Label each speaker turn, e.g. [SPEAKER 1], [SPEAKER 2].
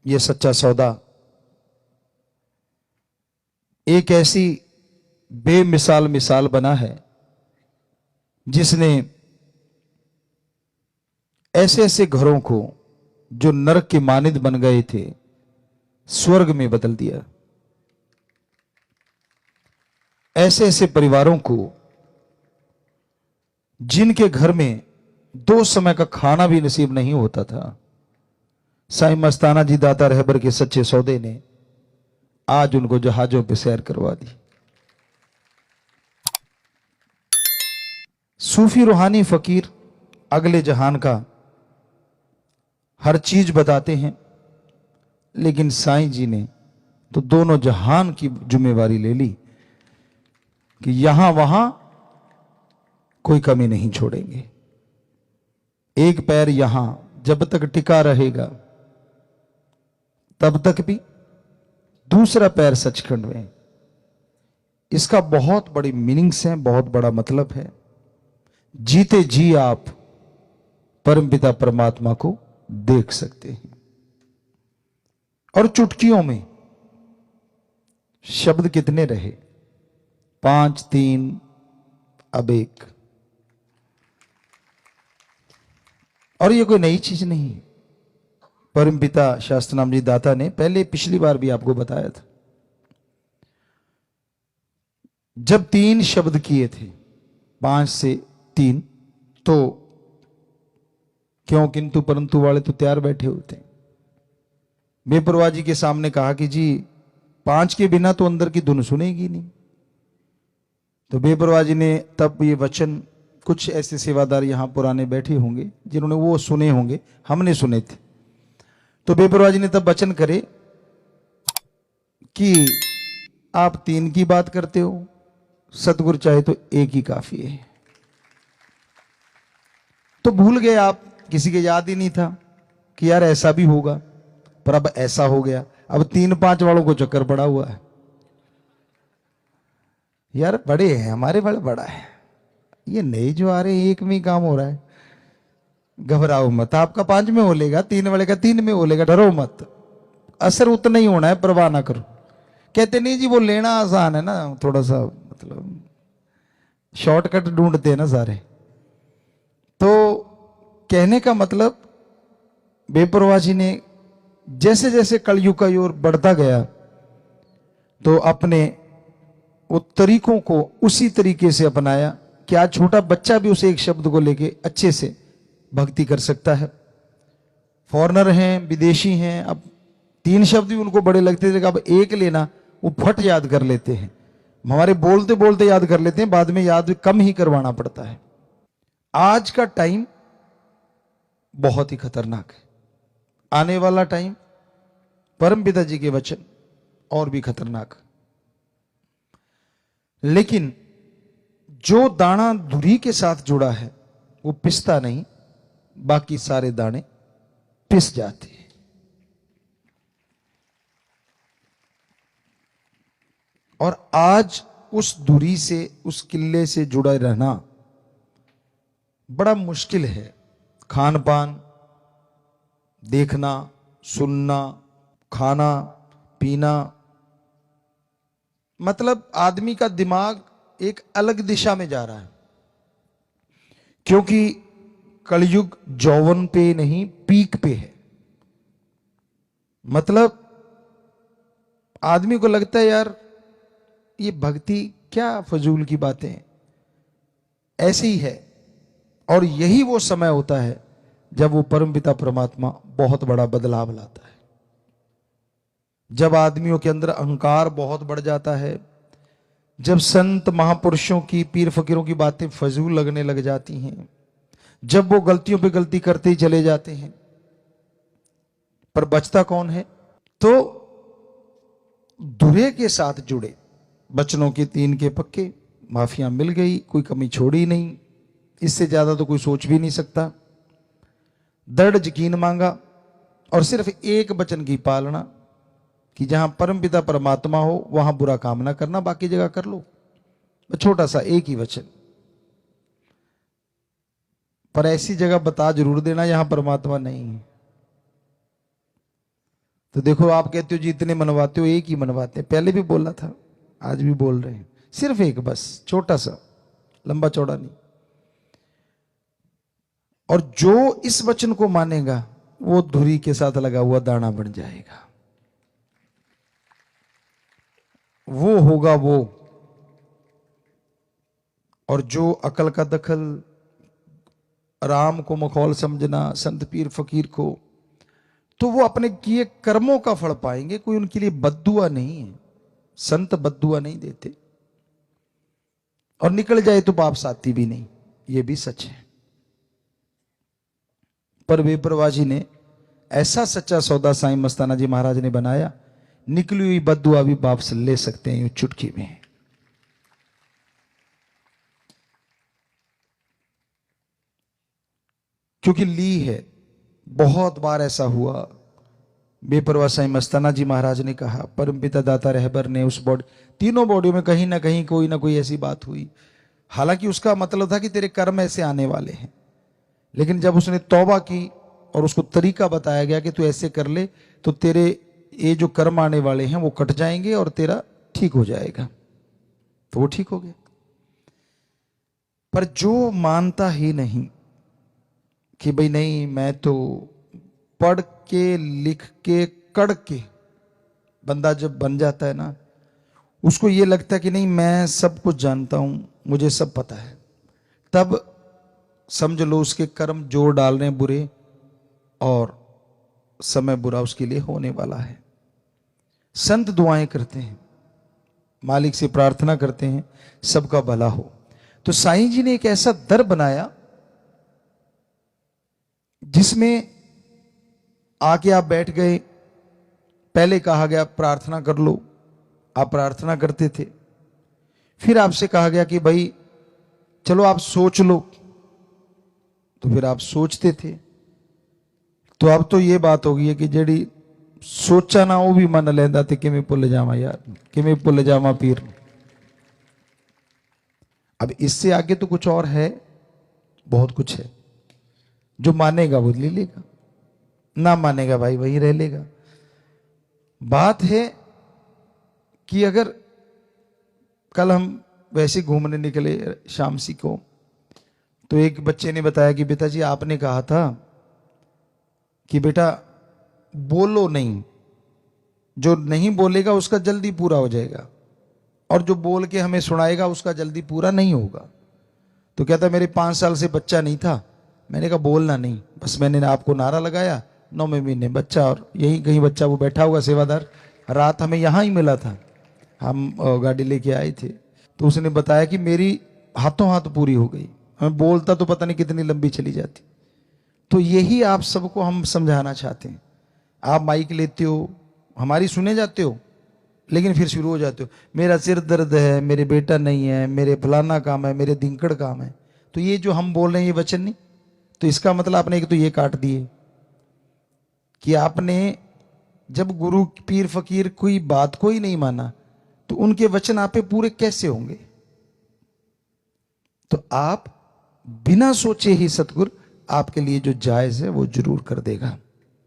[SPEAKER 1] ये सच्चा सौदा एक ऐसी बेमिसाल मिसाल बना है जिसने ऐसे ऐसे घरों को जो नरक के मानिद बन गए थे स्वर्ग में बदल दिया। ऐसे ऐसे परिवारों को जिनके घर में 2 समय का खाना भी नसीब नहीं होता था, साईं मस्ताना जी दाता रहबर के सच्चे सौदे ने आज उनको जहाजों पे सैर करवा दी। सूफी रूहानी फकीर अगले जहान का हर चीज बताते हैं, लेकिन साईं जी ने तो दोनों जहान की जिम्मेवारी ले ली कि यहां वहां कोई कमी नहीं छोड़ेंगे। एक पैर यहां जब तक टिका रहेगा तब तक भी दूसरा पैर सचखंड में। इसका बहुत बड़ी मीनिंग्स हैं, बहुत बड़ा मतलब है। जीते जी आप परमपिता परमात्मा को देख सकते हैं। और चुटकियों में शब्द कितने रहे? 5, 3, अब 1। और ये कोई नई चीज नहीं। परमपिता शास्त्रनाम जी दाता ने पहले पिछली बार भी आपको बताया था, जब 3 शब्द किए थे 5 से 3, तो क्यों किंतु परंतु वाले तो तैयार बैठे होते हैं। बेपरवाह जी के सामने कहा कि जी 5 के बिना तो अंदर की धुन सुनेगी नहीं। तो बेपरवाह जी ने तब ये वचन, कुछ ऐसे सेवादार यहां पुराने बैठे होंगे जिन्होंने वो सुने होंगे, हमने सुने थे। तो बेपरवाह जी ने तब वचन करे कि आप 3 की बात करते हो, सतगुरु चाहे तो 1 ही काफी है। तो भूल गए आप, किसी के याद ही नहीं था कि यार ऐसा भी होगा, पर अब ऐसा हो गया। अब 3-5 वालों को चक्कर पड़ा हुआ है। यार बड़े हैं हमारे, बड़ा है, ये नए जो आ रहे हैं 1 में ही काम हो रहा है। घबराओ मत, आपका 5 में हो लेगा, 3 वाले का 3 में हो लेगा, डरो मत, असर उतना ही होना है, परवाह ना करो। कहते नहीं जी वो लेना आसान है ना, थोड़ा सा मतलब शॉर्टकट ढूंढते हैं ना सारे। तो कहने का मतलब बेपरवाह जी ने जैसे जैसे कलयुग का ओर बढ़ता गया तो अपने वो तरीकों को उसी तरीके से अपनाया कि आज छोटा बच्चा भी उसे 1 शब्द को लेके अच्छे से भक्ति कर सकता है। फॉरेनर हैं, विदेशी हैं, अब 3 शब्द भी उनको बड़े लगते थे, अब 1 लेना वो फट याद कर लेते हैं। हमारे बोलते बोलते याद कर लेते हैं, बाद में याद कम ही करवाना पड़ता है। आज का टाइम बहुत ही खतरनाक है, आने वाला टाइम परमपिता जी के वचन और भी खतरनाक। लेकिन जो दाना धुरी के साथ जुड़ा है वो पिसता नहीं, बाकी सारे दाने पिस जाते हैं। और आज उस धुरी से, उस किले से जुड़ा रहना बड़ा मुश्किल है। खान पान, देखना, सुनना, खाना पीना, मतलब आदमी का दिमाग एक अलग दिशा में जा रहा है, क्योंकि कलयुग जौवन पे नहीं पीक पे है। मतलब आदमी को लगता है यार ये भक्ति क्या फजूल की बातें हैं, ऐसे ही है। और यही वो समय होता है जब वो परमपिता परमात्मा बहुत बड़ा बदलाव लाता है। जब आदमियों के अंदर अहंकार बहुत बढ़ जाता है, जब संत महापुरुषों की, पीर फकीरों की बातें फजूल लगने लग जाती हैं, जब वो गलतियों पे गलती करते ही चले जाते हैं, पर बचता कौन है? तो धुरे के साथ जुड़े बचनों के 3 के पक्के, माफिया मिल गई, कोई कमी छोड़ी नहीं, इससे ज्यादा तो कोई सोच भी नहीं सकता। दृढ़ यकीन मांगा और सिर्फ 1 वचन की पालना कि जहां परमपिता परमात्मा हो वहां बुरा काम ना करना, बाकी जगह कर लो। छोटा सा 1 ही वचन, पर ऐसी जगह बता जरूर देना जहां परमात्मा नहीं है। तो देखो आप कहते हो जी इतने मनवाते हो, एक ही मनवाते हैं, पहले भी बोला था, आज भी बोल रहे हैं, सिर्फ एक, बस छोटा सा, लंबा चौड़ा नहीं। और जो इस वचन को मानेगा वो धुरी के साथ लगा हुआ दाना बन जाएगा, वो होगा वो। और जो अकल का दखल, राम को मखौल समझना, संत पीर फकीर को, तो वो अपने किए कर्मों का फल पाएंगे, कोई उनके लिए बद्दुआ नहीं है। संत बद्दुआ नहीं देते, और निकल जाए तो पाप साथी भी नहीं, ये भी सच है। पर बेपरवाह जी ने ऐसा सच्चा सौदा साईं मस्ताना जी महाराज ने बनाया, निकली हुई बद्दुआ भी बाप से ले सकते हैं यूं चुटकी में। क्योंकि ली है, बहुत बार ऐसा हुआ। बेपरवाह साईं मस्ताना जी महाराज ने कहा, परमपिता दाता रहबर ने उस बॉडी, तीनों बॉडियों में कहीं ना कहीं कोई ना कोई ऐसी बात हुई। हालांकि उसका मतलब था कि तेरे कर्म ऐसे आने वाले हैं, लेकिन जब उसने तौबा की और उसको तरीका बताया गया कि तू ऐसे कर ले तो तेरे ये जो कर्म आने वाले हैं वो कट जाएंगे और तेरा ठीक हो जाएगा, तो वो ठीक हो गया। पर जो मानता ही नहीं कि भाई नहीं, मैं तो पढ़ के लिख के कड़ के, बंदा जब बन जाता है ना, उसको ये लगता है कि नहीं मैं सब कुछ जानता हूं, मुझे सब पता है, तब समझ लो उसके कर्म जोर डाल रहे हैं बुरे, और समय बुरा उसके लिए होने वाला है। संत दुआएं करते हैं, मालिक से प्रार्थना करते हैं सबका भला हो। तो साईं जी ने एक ऐसा दर बनाया जिसमें आके आप बैठ गए, पहले कहा गया प्रार्थना कर लो, आप प्रार्थना करते थे, फिर आपसे कहा गया कि भाई चलो आप सोच लो, तो फिर आप सोचते थे। तो अब तो ये बात हो गई है कि जेड़ी सोचा ना वो भी मन लेंदा ते किवें भुल जावा यार, किवें भुल जावा पीर। अब इससे आगे तो कुछ और है, बहुत कुछ है। जो मानेगा वो ले लेगा, ना मानेगा भाई वही रह लेगा। बात है कि अगर कल हम वैसे घूमने निकले शामसी को, तो एक बच्चे ने बताया कि पिताजी आपने कहा था कि बेटा बोलो नहीं, जो नहीं बोलेगा उसका जल्दी पूरा हो जाएगा, और जो बोल के हमें सुनाएगा उसका जल्दी पूरा नहीं होगा। तो कहता मेरे 5 साल से बच्चा नहीं था, मैंने कहा बोलना नहीं, बस मैंने आपको नारा लगाया, 9वें महीने बच्चा, और यहीं कहीं बच्चा वो बैठा हुआ सेवादार, रात हमें यहाँ ही मिला था, हम गाड़ी लेके आए थे। तो उसने बताया कि मेरी हाथों हाथ पूरी हो गई, हमें बोलता तो पता नहीं कितनी लंबी चली जाती। तो यही आप सबको हम समझाना चाहते हैं। आप माइक लेते हो, हमारी सुने जाते हो, लेकिन फिर शुरू हो जाते हो मेरा सिर दर्द है, मेरे बेटा नहीं है, मेरे फलाना काम है, मेरे दिंकड़ काम है। तो ये जो हम बोल रहे हैं ये वचन नहीं, तो इसका मतलब आपने एक तो ये काट दिए कि आपने जब गुरु पीर फकीर कोई बात को ही नहीं माना तो उनके वचन आप पे पूरे कैसे होंगे। तो आप बिना सोचे ही सतगुरु आपके लिए जो जायज है वो जरूर कर देगा।